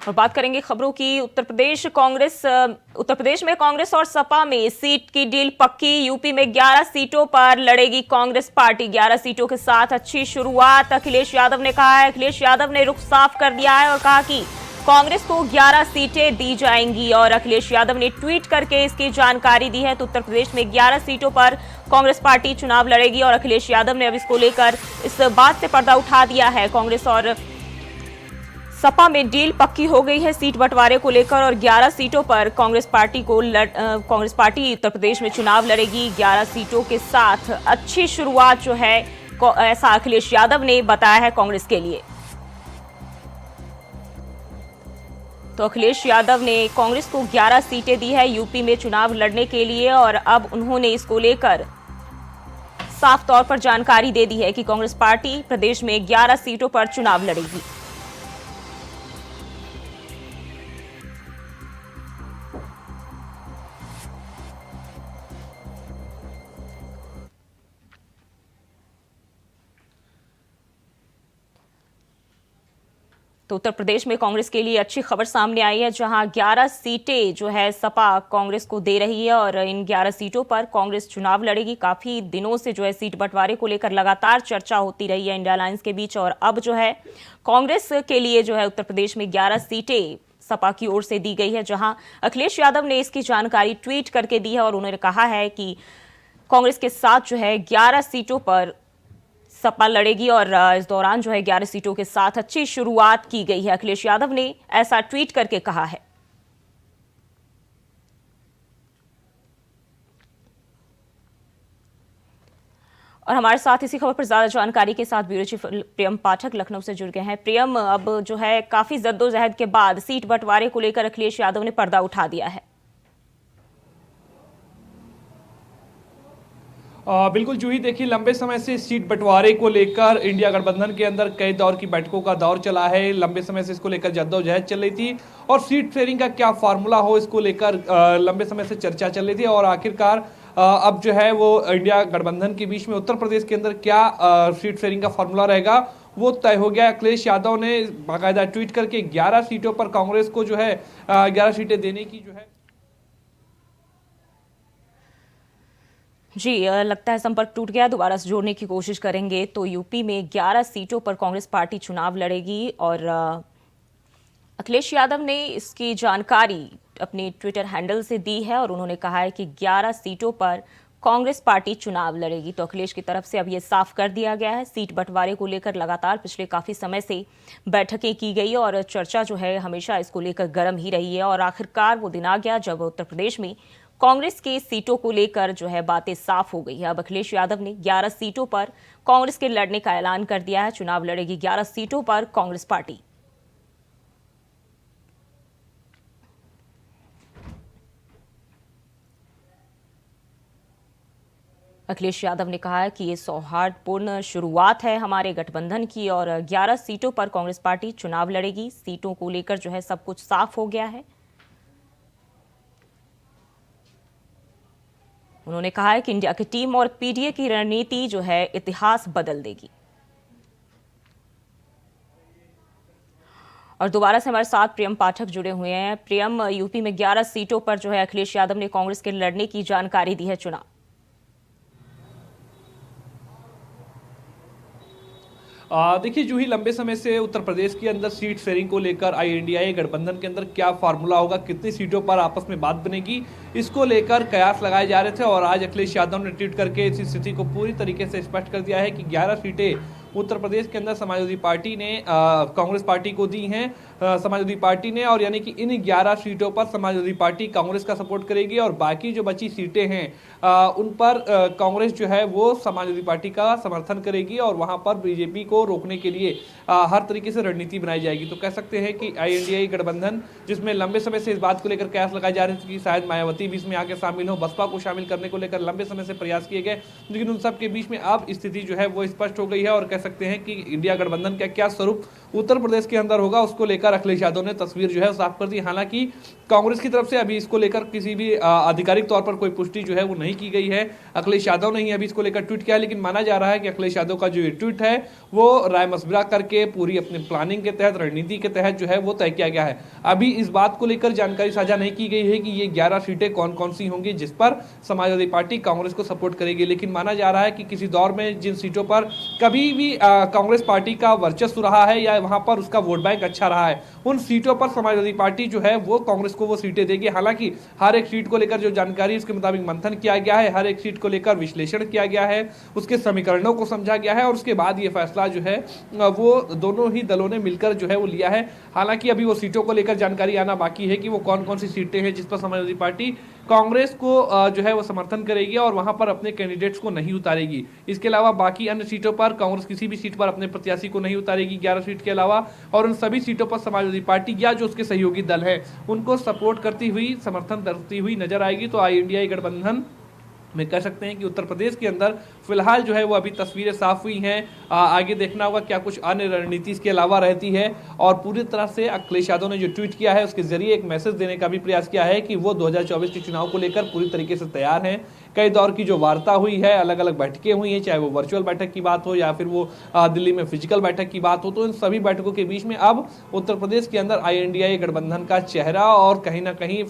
और बात करेंगे खबरों की। उत्तर प्रदेश में कांग्रेस और सपा में सीट की डील पक्की। यूपी में 11 सीटों पर लड़ेगी कांग्रेस पार्टी। 11 सीटों के साथ अच्छी शुरुआत अखिलेश यादव ने कहा है। अखिलेश यादव ने रुख साफ कर दिया है और कहा कि कांग्रेस को 11 सीटें दी जाएंगी और अखिलेश यादव ने ट्वीट करके इसकी जानकारी दी है। तो उत्तर प्रदेश में 11 सीटों पर कांग्रेस पार्टी चुनाव लड़ेगी और अखिलेश यादव ने अब इसको लेकर इस बात से पर्दा उठा दिया है। कांग्रेस और सपा में डील पक्की हो गई है सीट बंटवारे को लेकर और 11 सीटों पर कांग्रेस पार्टी उत्तर प्रदेश में चुनाव लड़ेगी। 11 सीटों के साथ अच्छी शुरुआत जो है ऐसा अखिलेश यादव ने बताया है कांग्रेस के लिए। तो अखिलेश यादव ने कांग्रेस को 11 सीटें दी है यूपी में चुनाव लड़ने के लिए और अब उन्होंने इसको लेकर साफ तौर पर जानकारी दे दी है कि कांग्रेस पार्टी प्रदेश में 11 सीटों पर चुनाव लड़ेगी। तो उत्तर प्रदेश में कांग्रेस के लिए अच्छी खबर सामने आई है, जहां 11 सीटें जो है सपा कांग्रेस को दे रही है और इन 11 सीटों पर कांग्रेस चुनाव लड़ेगी। काफी दिनों से जो है सीट बंटवारे को लेकर लगातार चर्चा होती रही है इंडिया अलायंस के बीच और अब जो है कांग्रेस के लिए जो है उत्तर प्रदेश में 11 सीटें सपा की ओर से दी गई है, जहां अखिलेश यादव ने इसकी जानकारी ट्वीट करके दी है और उन्होंने कहा है कि कांग्रेस के साथ जो है 11 सीटों पर सपा लड़ेगी और इस दौरान जो है 11 सीटों के साथ अच्छी शुरुआत की गई है। अखिलेश यादव ने ऐसा ट्वीट करके कहा है। और हमारे साथ इसी खबर पर ज्यादा जानकारी के साथ ब्यूरो चीफ प्रियम पाठक लखनऊ से जुड़ गए हैं। प्रियम, अब जो है काफी जद्दोजहद के बाद सीट बंटवारे को लेकर अखिलेश यादव ने पर्दा उठा दिया है। बिल्कुल जूही, देखिए लंबे समय से सीट बंटवारे को लेकर इंडिया गठबंधन के अंदर कई दौर की बैठकों का दौर चला है। लंबे समय से इसको लेकर जद्दोजहद चल रही थी और सीट शेयरिंग का क्या फार्मूला हो इसको लेकर लंबे समय से चर्चा चल रही थी और आखिरकार अब जो है वो इंडिया गठबंधन के बीच में उत्तर प्रदेश के अंदर क्या सीट शेयरिंग का फार्मूला रहेगा वो तय हो गया। अखिलेश यादव ने बाकायदा ट्वीट करके 11 सीटों पर कांग्रेस को जो है 11 सीटें देने की जो है जी, लगता है संपर्क टूट गया। दोबारा से जोड़ने की कोशिश करेंगे। तो यूपी में 11 सीटों पर कांग्रेस पार्टी चुनाव लड़ेगी और अखिलेश यादव ने इसकी जानकारी अपने ट्विटर हैंडल से दी है और उन्होंने कहा है कि 11 सीटों पर कांग्रेस पार्टी चुनाव लड़ेगी। तो अखिलेश की तरफ से अब ये साफ कर दिया गया है। सीट बंटवारे को लेकर लगातार पिछले काफी समय से बैठकें की गई और चर्चा जो है हमेशा इसको लेकर गर्म ही रही है और आखिरकार वो दिन आ गया जब उत्तर प्रदेश में कांग्रेस की सीटों को लेकर जो है बातें साफ हो गई है। अब अखिलेश यादव ने 11 सीटों पर कांग्रेस के लड़ने का ऐलान कर दिया है। चुनाव लड़ेगी 11 सीटों पर कांग्रेस पार्टी। अखिलेश यादव ने कहा है कि ये सौहार्दपूर्ण शुरुआत है हमारे गठबंधन की और 11 सीटों पर कांग्रेस पार्टी चुनाव लड़ेगी। सीटों को लेकर जो है सब कुछ साफ हो गया है। उन्होंने कहा है कि इंडिया की टीम और पीडीए की रणनीति जो है इतिहास बदल देगी। और दोबारा से हमारे साथ प्रियम पाठक जुड़े हुए हैं। प्रियम, यूपी में 11 सीटों पर जो है अखिलेश यादव ने कांग्रेस के लड़ने की जानकारी दी है चुनाव। देखिए जूही, लंबे समय से उत्तर प्रदेश के अंदर सीट शेयरिंग को लेकर आईएनडीए गठबंधन के अंदर क्या फार्मूला होगा, कितनी सीटों पर आपस में बात बनेगी, इसको लेकर कयास लगाए जा रहे थे और आज अखिलेश यादव ने ट्वीट करके इस स्थिति को पूरी तरीके से स्पष्ट कर दिया है कि 11 सीटें उत्तर प्रदेश के अंदर समाजवादी पार्टी ने कांग्रेस पार्टी को दी हैं। समाजवादी पार्टी ने, और यानी कि इन 11 सीटों पर समाजवादी पार्टी कांग्रेस का सपोर्ट करेगी और बाकी जो बची सीटें हैं उन पर कांग्रेस जो है वो समाजवादी पार्टी का समर्थन करेगी और वहां पर बीजेपी को रोकने के लिए हर तरीके से रणनीति बनाई जाएगी। तो कह सकते हैं कि आईएनडीए गठबंधन, जिसमें लंबे समय से इस बात को लेकर कयास लगाए जा रहे थे कि शायद मायावती भी इसमें आके शामिल हो, बसपा को शामिल करने को लेकर लंबे समय से प्रयास किए गए, लेकिन उन सब के बीच में अब स्थिति जो है वो स्पष्ट हो गई है और कह सकते हैं कि इंडिया गठबंधन का क्या स्वरूप उत्तर प्रदेश के अंदर होगा उसको लेकर लेकर अखिलेश यादव ने तस्वीर जो है साफ कर दी। हालांकि कांग्रेस की तरफ से अभी इसको लेकर किसी भी आधिकारिक तौर पर कोई पुष्टि जो है वो नहीं की गई है। अखिलेश यादव ने ही अभी इसको लेकर ट्वीट किया है, लेकिन माना जा रहा है कि अखिलेश यादव का जो ये ट्वीट है वो राय मशविरा करके पूरी अपनी प्लानिंग के तहत, रणनीति के तहत जो है वो तय किया गया है। अभी इस बात को लेकर जानकारी साझा नहीं की गई है कि ये 11 सीटें कौन कौन सी होंगी जिस पर समाजवादी पार्टी कांग्रेस को सपोर्ट करेगी, लेकिन माना जा रहा है कि किसी दौर में जिन सीटों पर कभी भी कांग्रेस पार्टी का वर्चस्व रहा है या वहां पर उसका वोट बैंक अच्छा रहा है, उन सीटों पर समाजवादी पार्टी जो है वो कांग्रेस को वो सीटें देगी। हालांकि हर एक सीट को लेकर जो जानकारी उसके मुताबिक मंथन किया गया है, हर एक सीट को लेकर विश्लेषण किया गया है, उसके समीकरणों को समझा गया है और उसके बाद ये फैसला जो है वो दोनों ही दलों ने मिलकर जो है वो लिया है। हालांकि अभी वो सीटों को लेकर जानकारी आना बाकी है कि वो कौन कौन सी सीटें हैं जिस पर समाजवादी पार्टी कांग्रेस को जो है वो समर्थन करेगी और वहां पर अपने कैंडिडेट्स को नहीं उतारेगी। इसके अलावा बाकी अन्य सीटों पर कांग्रेस किसी भी सीट पर अपने प्रत्याशी को नहीं उतारेगी 11 सीट के अलावा, और उन सभी सीटों पर समाजवादी पार्टी या जो उसके सहयोगी दल है उनको सपोर्ट करती हुई, समर्थन करती हुई नजर आएगी। तो INDI गठबंधन में कह सकते हैं कि उत्तर प्रदेश के अंदर फिलहाल जो है वो अभी तस्वीरें साफ हुई हैं। आगे देखना होगा क्या कुछ अन्य रणनीति इसके अलावा रहती है। और पूरी तरह से अखिलेश यादव ने जो ट्वीट किया है उसके जरिए एक मैसेज देने का भी प्रयास किया है कि वो 2024 के चुनाव को लेकर पूरी तरीके से तैयार हैं। कई दौर की जो वार्ता हुई है, अलग अलग बैठकें हुई हैं, चाहे वो वर्चुअल बैठक की बात हो या फिर वो दिल्ली में फिजिकल बैठक की बात हो, तो इन सभी बैठकों के बीच में अब उत्तर प्रदेश के अंदर INDI गठबंधन का चेहरा और कहीं ना कहीं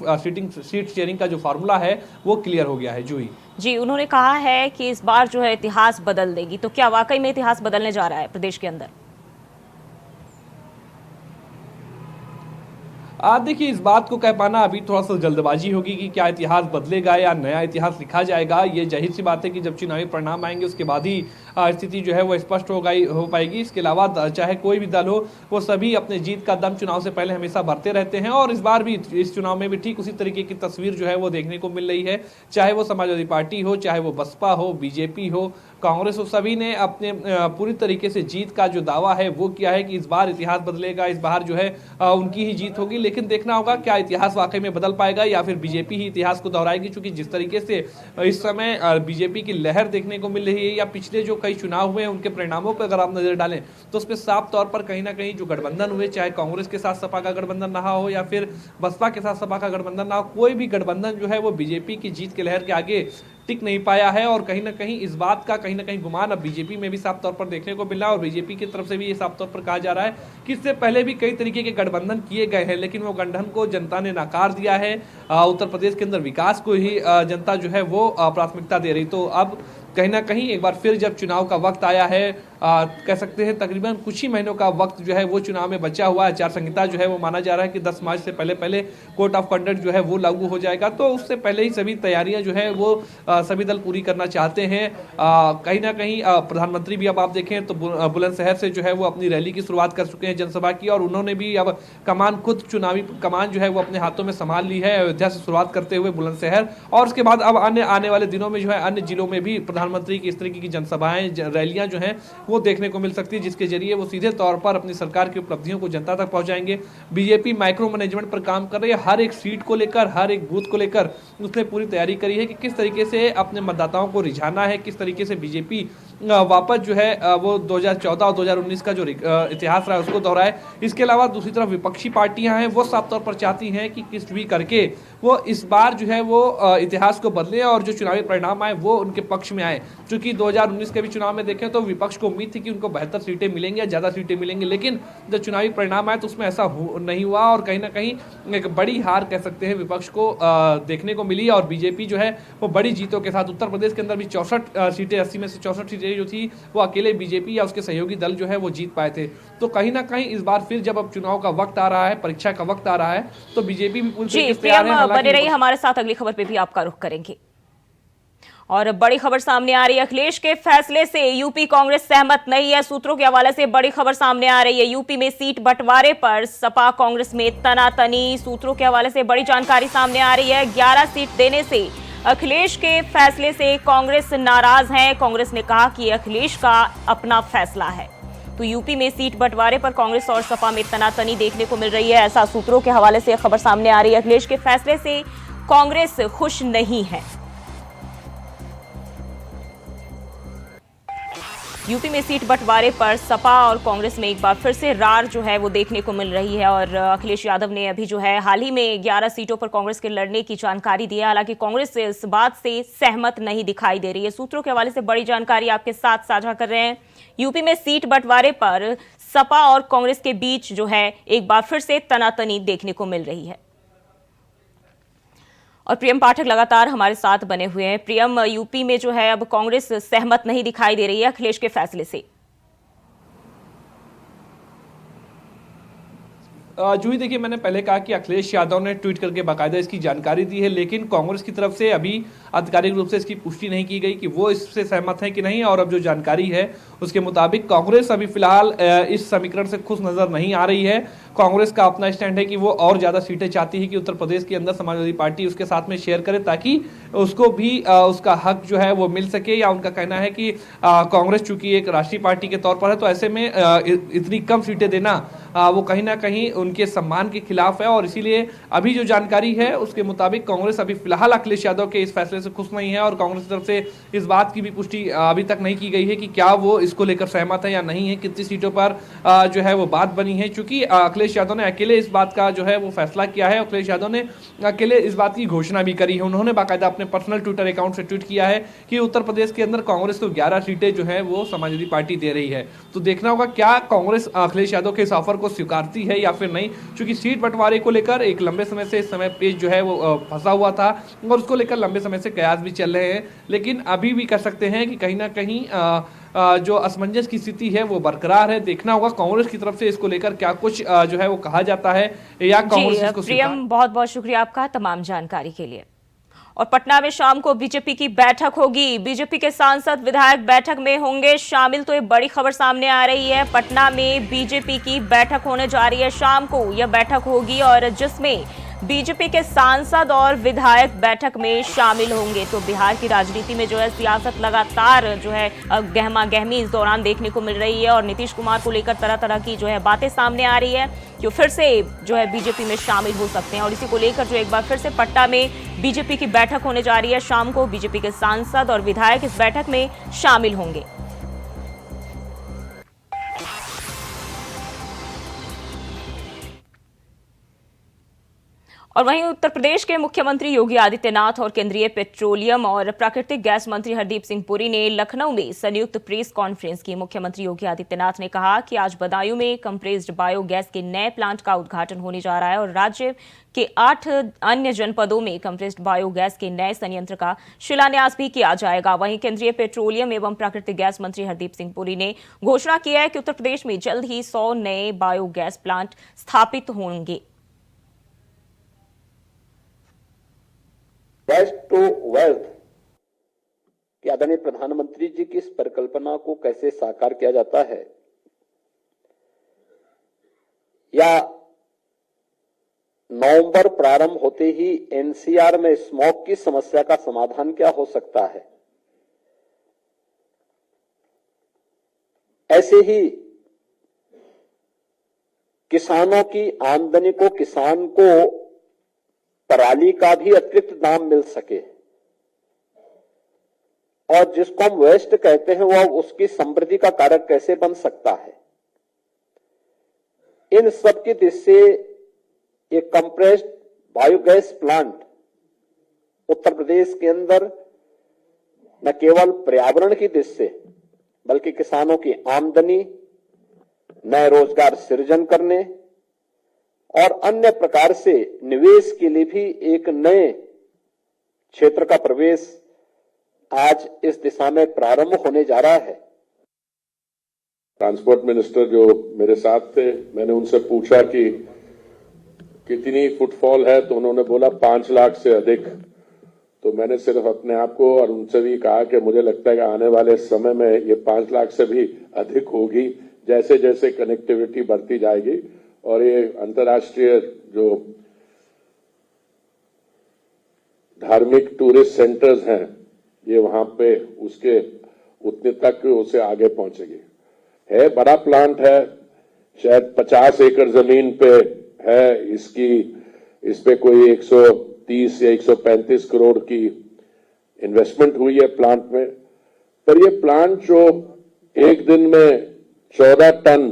सीट शेयरिंग का जो फार्मूला है वो क्लियर हो गया है। जूही जी, उन्होंने कहा है कि इस बार जो है इतिहास बदल देगी, तो क्या वाकई में इतिहास बदलने जा रहा है प्रदेश के अंदर? देखिए, इस बात को कह पाना अभी थोड़ा सा जल्दबाजी होगी कि क्या इतिहास बदलेगा या नया इतिहास लिखा जाएगा। ये जाहिर सी बात है कि जब चुनावी परिणाम आएंगे उसके बाद ही स्थिति जो है वो स्पष्ट हो पाएगी। इसके अलावा चाहे कोई भी दल हो, वो सभी अपने जीत का दम चुनाव से पहले हमेशा भरते रहते हैं और इस बार भी इस चुनाव में भी ठीक उसी तरीके की तस्वीर जो है वो देखने को मिल रही है। चाहे वो समाजवादी पार्टी हो, चाहे वो बसपा हो, BJP हो, कांग्रेस हो, सभी ने अपने पूरी तरीके से जीत का जो दावा है वो किया है कि इस बार इतिहास बदलेगा, इस बार जो है उनकी ही जीत होगी। लेकिन देखना होगा क्या इतिहास वाकई में बदल पाएगा या फिर BJP ही इतिहास को दोहराएगी, क्योंकि जिस तरीके से इस समय BJP की लहर देखने को मिल रही है या पिछले जो कई चुनाव हुए हैं उनके परिणामों पर अगर आप नजर डालें तो उस पर साफ तौर पर कहीं ना कहीं जो गठबंधन हुए, चाहे कांग्रेस के साथ सपा का गठबंधन रहा हो या फिर बसपा के साथ सपा का गठबंधन रहा हो, कोई भी गठबंधन जो है वो BJP की जीत के लहर के आगे टिक नहीं पाया है। और कहीं ना कहीं इस बात का कहीं ना कहीं गुमान अब BJP में भी साफ तौर पर देखने को मिल रहा है और BJP की तरफ से भी ये साफ तौर पर कहा जा रहा है कि इससे पहले भी कई तरीके के गठबंधन किए गए हैं, लेकिन वो गठबंधन को जनता ने नकार दिया है। उत्तर प्रदेश के अंदर विकास को ही जनता जो है वो प्राथमिकता दे रही। तो अब कहीं ना कहीं एक बार फिर जब चुनाव का वक्त आया है, कह सकते हैं तकरीबन कुछ ही महीनों का वक्त जो है वो चुनाव में बचा हुआ है। आचार संहिता जो है वो माना जा रहा है कि 10 मार्च से पहले कोड ऑफ कंडक्ट जो है वो लागू हो जाएगा, तो उससे पहले ही सभी तैयारियां जो है वो सभी दल पूरी करना चाहते हैं। कहीं ना कहीं प्रधानमंत्री भी अब आप देखें तो बुलंदशहर से जो है वो अपनी रैली की शुरुआत कर चुके हैं जनसभा की, और उन्होंने भी अब कमान खुद चुनावी कमान जो है वो अपने हाथों में संभाल ली है, अयोध्या से शुरुआत करते हुए बुलंदशहर, और उसके बाद अब आने वाले दिनों में जो है अन्य जिलों में भी प्रधानमंत्री की इस तरीके की जनसभाएं, रैलियां जो हैं वो देखने को मिल सकती है, जिसके जरिए वो सीधे तौर पर अपनी सरकार की उपलब्धियों को जनता तक पहुंचाएंगे। BJP माइक्रो मैनेजमेंट पर काम कर रही है, हर एक सीट को लेकर, हर एक बूथ को लेकर उसने पूरी तैयारी करी है कि किस तरीके से अपने मतदाताओं को रिझाना है, किस तरीके से BJP वापस जो है वो 2014 और 2019 का जो इतिहास रहा है उसको दोहराए। इसके अलावा दूसरी तरफ विपक्षी पार्टियां हैं वो साफ तौर पर चाहती हैं कि किस भी करके वो इस बार जो है वो इतिहास को बदले और जो चुनावी परिणाम आए वो उनके पक्ष में आए। क्योंकि 2019 के भी चुनाव में देखें तो विपक्ष को उम्मीद थी कि उनको 72 सीटें मिलेंगी या ज़्यादा सीटें मिलेंगी, लेकिन जब चुनावी परिणाम आए तो उसमें ऐसा नहीं हुआ और कहीं ना कहीं एक बड़ी हार कह सकते हैं विपक्ष को देखने को मिली। और BJP जो है वो बड़ी जीतों के साथ उत्तर प्रदेश के अंदर भी 64 सीटें, 80 में से 64 सीटें जो थी वो अकेले BJP या उसके सहयोगी दल जो है वो जीत पाए थे। तो कहीं ना कहीं इस बार फिर जब अब चुनाव का वक्त आ रहा है, परीक्षा का वक्त आ रहा है, तो BJP भी पूरी तरीके से तैयार है। बने रहिए हमारे साथ, अगली खबर पे भी आपका रुख करेंगे। और बड़ी खबर सामने आ रही है, अखिलेश के फैसले से यूपी कांग्रेस सहमत नहीं है। सूत्रों के हवाले से बड़ी खबर सामने आ रही है, यूपी में सीट बंटवारे पर सपा कांग्रेस में तनातनी। सूत्रों के हवाले से बड़ी जानकारी सामने आ रही है, 11 सीट देने से अखिलेश के फैसले से कांग्रेस नाराज है। कांग्रेस ने कहा कि अखिलेश का अपना फैसला है। तो यूपी में सीट बंटवारे पर कांग्रेस और सपा में तनातनी देखने को मिल रही है, ऐसा सूत्रों के हवाले से खबर सामने आ रही है। अखिलेश के फैसले से कांग्रेस खुश नहीं है। यूपी में सीट बंटवारे पर सपा और कांग्रेस में एक बार फिर से रार जो है वो देखने को मिल रही है और अखिलेश यादव ने अभी जो है हाल ही में 11 सीटों पर कांग्रेस के लड़ने की जानकारी दी है। हालांकि कांग्रेस इस बात से सहमत नहीं दिखाई दे रही है। सूत्रों के हवाले से बड़ी जानकारी आपके साथ साझा कर रहे हैं। यूपी में सीट बंटवारे पर सपा और कांग्रेस के बीच जो है एक बार फिर से तनातनी देखने को मिल रही है। और प्रियम पाठक लगातार हमारे साथ बने हुए हैं। प्रियम, यूपी में जो है अब कांग्रेस सहमत नहीं दिखाई दे रही है अखिलेश के फैसले से। जूही देखिए, मैंने पहले कहा कि अखिलेश यादव ने ट्वीट करके बाकायदा इसकी जानकारी दी है, लेकिन कांग्रेस की तरफ से अभी आधिकारिक रूप से इसकी पुष्टि नहीं की गई कि वो इससे सहमत है कि नहीं। और अब जो जानकारी है उसके मुताबिक कांग्रेस अभी फिलहाल इस समीकरण से खुश नजर नहीं आ रही है। कांग्रेस का अपना स्टैंड है कि वो और ज्यादा सीटें चाहती है कि उत्तर प्रदेश के अंदर समाजवादी पार्टी उसके साथ में शेयर करे, ताकि उसको भी उसका हक जो है वो मिल सके। या उनका कहना है कि कांग्रेस चूंकि एक राष्ट्रीय पार्टी के तौर पर है, तो ऐसे में इतनी कम सीटें देना वो कहीं ना कहीं उनके सम्मान के खिलाफ है। और इसीलिए अभी जो जानकारी है उसके मुताबिक कांग्रेस अभी फिलहाल अखिलेश यादव के इस फैसले से खुश नहीं है। और कांग्रेस की तरफ से इस बात की भी पुष्टि अभी तक नहीं की गई है कि क्या वो इसको लेकर सहमत है या नहीं है, कितनी सीटों पर जो है वो बात बनी है। चूंकि अखिलेश यादव ने अकेले इस बात का जो है वो फैसला किया है। अखिलेश यादव ने अकेले इस बात की घोषणा भी करी है। उन्होंने बाकायदा अपने पर्सनल ट्विटर अकाउंट से ट्वीट किया है कि उत्तर प्रदेश के अंदर कांग्रेस को 11 सीटें जो है वो समाजवादी पार्टी दे रही है। तो देखना होगा क्या कांग्रेस अखिलेश यादव के इस ऑफर को स्वीकारती है या फिर नहीं। क्योंकि सीट बंटवारे को लेकर एक लंबे समय से इस समय पेज जो है वो फंसा हुआ था और उसको लेकर लंबे समय से कयास भी चल रहे हैं। लेकिन अभी भी कह सकते हैं कि कहीं ना कहीं जो असमंजस की स्थिति है वो बरकरार है। देखना होगा कांग्रेस की तरफ से इसको लेकर क्या कुछ जो है वो कहा जाता है या कांग्रेस इसको प्रियम, बहुत बहुत शुक्रिया आपका तमाम जानकारी के लिए। और पटना में शाम को बीजेपी की बैठक होगी। बीजेपी के सांसद विधायक बैठक में होंगे शामिल। तो ये बड़ी खबर सामने आ रही है। पटना में बीजेपी की बैठक होने जा रही है। शाम को यह बैठक होगी और जिसमें बीजेपी के सांसद और विधायक बैठक में शामिल होंगे। तो बिहार की राजनीति में जो है सियासत लगातार जो है गहमा गहमी इस दौरान देखने को मिल रही है और नीतीश कुमार को लेकर तरह तरह की जो है बातें सामने आ रही है कि फिर से जो है बीजेपी में शामिल हो सकते हैं। और इसी को लेकर जो एक बार फिर से पटना में बीजेपी की बैठक होने जा रही है। शाम को बीजेपी के सांसद और विधायक इस बैठक में शामिल होंगे। और वहीं उत्तर प्रदेश के मुख्यमंत्री योगी आदित्यनाथ और केंद्रीय पेट्रोलियम और प्राकृतिक गैस मंत्री हरदीप सिंह पुरी ने लखनऊ में संयुक्त प्रेस कॉन्फ्रेंस की। मुख्यमंत्री योगी आदित्यनाथ ने कहा कि आज बदायूं में कंप्रेस्ड बायोगैस के नए प्लांट का उद्घाटन होने जा रहा है और राज्य के 8 अन्य जनपदों में कंप्रेस्ड बायोगैस के नए संयंत्र का शिलान्यास भी किया जाएगा। वहीं केंद्रीय पेट्रोलियम एवं प्राकृतिक गैस मंत्री हरदीप सिंह पुरी ने घोषणा की है कि उत्तर प्रदेश में जल्द ही 100 नए बायोगैस प्लांट स्थापित होंगे। वेस्ट टू वेल्थ कि आदरणीय प्रधानमंत्री जी की इस परिकल्पना को कैसे साकार किया जाता है, या नवंबर प्रारंभ होते ही एनसीआर में स्मॉग की समस्या का समाधान क्या हो सकता है। ऐसे ही किसानों की आमदनी को, किसान को पराली का भी अतिरिक्त दाम मिल सके और जिसको हम वेस्ट कहते हैं वह उसकी समृद्धि का कारक कैसे बन सकता है। इन सब की दृष्टि से एक compressed biogas plant Uttar Pradesh के अंदर न केवल पर्यावरण की दृष्टि से बल्कि किसानों की आमदनी, नए रोजगार सृजन करने और अन्य प्रकार से निवेश के लिए भी एक नए क्षेत्र का प्रवेश आज इस दिशा में प्रारंभ होने जा रहा है। ट्रांसपोर्ट मिनिस्टर जो मेरे साथ थे, मैंने उनसे पूछा कि कितनी फुटफॉल है, तो उन्होंने बोला 5 लाख से अधिक। तो मैंने सिर्फ अपने आप को और उनसे भी कहा कि मुझे लगता है कि आने वाले समय में ये 5 लाख से भी अधिक होगी, जैसे जैसे कनेक्टिविटी बढ़ती जाएगी। और ये अंतर्राष्ट्रीय जो धार्मिक टूरिस्ट सेंटर्स हैं, ये वहां पे उसके उतने तक उसे आगे पहुंचेगी। है बड़ा प्लांट है, शायद 50 एकड़ जमीन पे है। इस पे कोई 130 या 135 करोड़ की इन्वेस्टमेंट हुई है प्लांट में। पर ये प्लांट जो एक दिन में 14 ton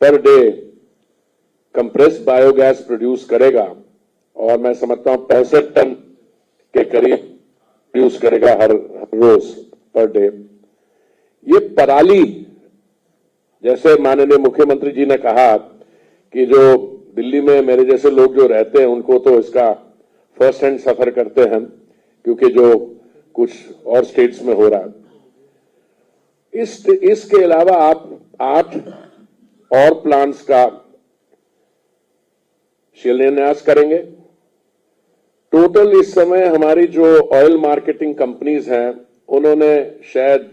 per day compressed biogas produce करेगा और मैं समझता हूं 65 टन के करीब प्रोड्यूस करेगा हर रोज पर डे। ये पराली, जैसे माननीय मुख्यमंत्री जी ने कहा कि जो दिल्ली में मेरे जैसे लोग जो रहते हैं उनको तो इसका फर्स्ट हैंड सफर करते हैं, क्योंकि जो कुछ और स्टेट्स में हो रहा है। इसके अलावा आप 8 और प्लांट्स का शिलान्यास करेंगे। टोटल इस समय हमारी जो ऑयल मार्केटिंग कंपनीज हैं उन्होंने शायद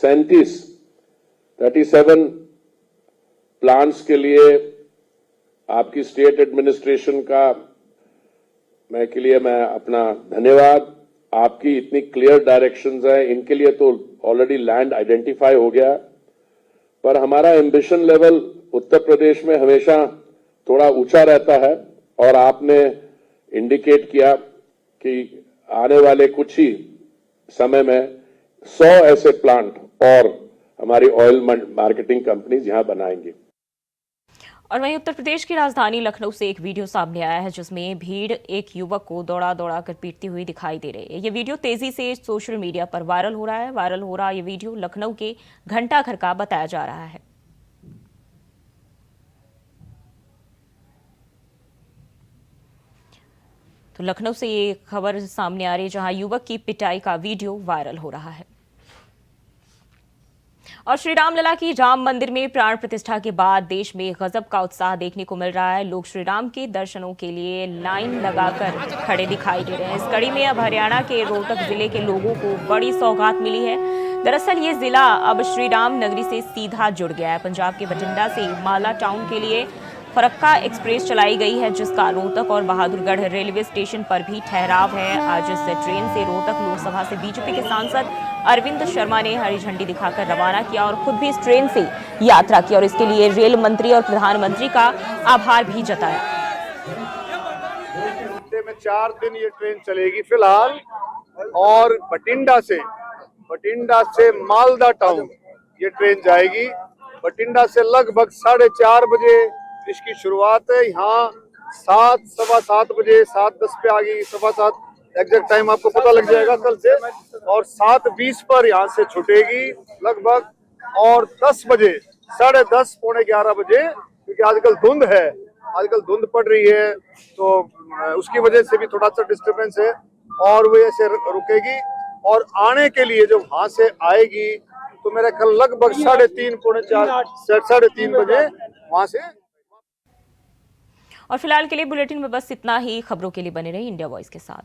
37 प्लांट्स के लिए आपकी स्टेट एडमिनिस्ट्रेशन का मैं अपना धन्यवाद। आपकी इतनी क्लियर डायरेक्शंस है, इनके लिए तो ऑलरेडी लैंड आइडेंटिफाई हो गया, पर हमारा एम्बिशन लेवल उत्तर प्रदेश में हमेशा थोड़ा ऊंचा रहता है और आपने इंडिकेट किया कि आने वाले कुछ ही समय में 100 ऐसे प्लांट और हमारी ऑयल मार्केटिंग कंपनीज यहां बनाएंगी। और वहीं उत्तर प्रदेश की राजधानी लखनऊ से एक वीडियो सामने आया है जिसमें भीड़ एक युवक को दौड़ा दौड़ा कर पीटती हुई दिखाई दे रही है। ये वीडियो तेजी से सोशल मीडिया पर वायरल हो रहा है। वायरल हो रहा ये वीडियो लखनऊ के घंटाघर का बताया जा रहा है। तो लखनऊ से ये खबर सामने आ रही है जहां युवक की पिटाई का वीडियो वायरल हो रहा है। और श्री रामलला की राम मंदिर में प्राण प्रतिष्ठा के बाद देश में गजब का उत्साह देखने को मिल रहा है। लोग श्री राम के दर्शनों के लिए लाइन लगाकर खड़े दिखाई दे रहे हैं। इस कड़ी में अब हरियाणा के रोहतक जिले के लोगों को बड़ी सौगात मिली है। दरअसल ये जिला अब श्री राम नगरी से सीधा जुड़ गया है। पंजाब के बठिंडा से माला टाउन के लिए फरक्का एक्सप्रेस चलाई गई है, जिसका रोहतक और बहादुरगढ़ रेलवे स्टेशन पर भी ठहराव है। आज इस ट्रेन से रोहतक लोकसभा से बीजेपी के सांसद अरविंद शर्मा ने हरी झंडी दिखाकर रवाना किया और खुद भी इस ट्रेन से यात्रा की और इसके लिए रेल मंत्री और प्रधानमंत्री का आभार भी जताया। हफ्ते में 4 दिन ये ट्रेन चलेगी फिलहाल, और बठिंडा से मालदा टाउन ये ट्रेन जाएगी। बठिंडा से लगभग 4:30 बजे इसकी शुरुआत है। यहाँ 7, सवा 7 बजे 7:10 पे आ गई, सवा 7 एग्जैक्ट टाइम आपको पता लग जाएगा कल से, और 7:20 पर यहाँ से छूटेगी लगभग, और 10 बजे 10:30 पौने 11 बजे, क्योंकि आजकल धुंध पड़ रही है तो उसकी वजह से भी थोड़ा सा डिस्टर्बेंस है, और वो ऐसे रुकेगी। और आने के लिए जो वहां से आएगी तो मेरा ख्याल लगभग 3:30 पौने 4 3:30 बजे वहां से। और फिलहाल के लिए बुलेटिन में बस इतना ही। खबरों के लिए बने रहिए इंडिया वॉइस के साथ।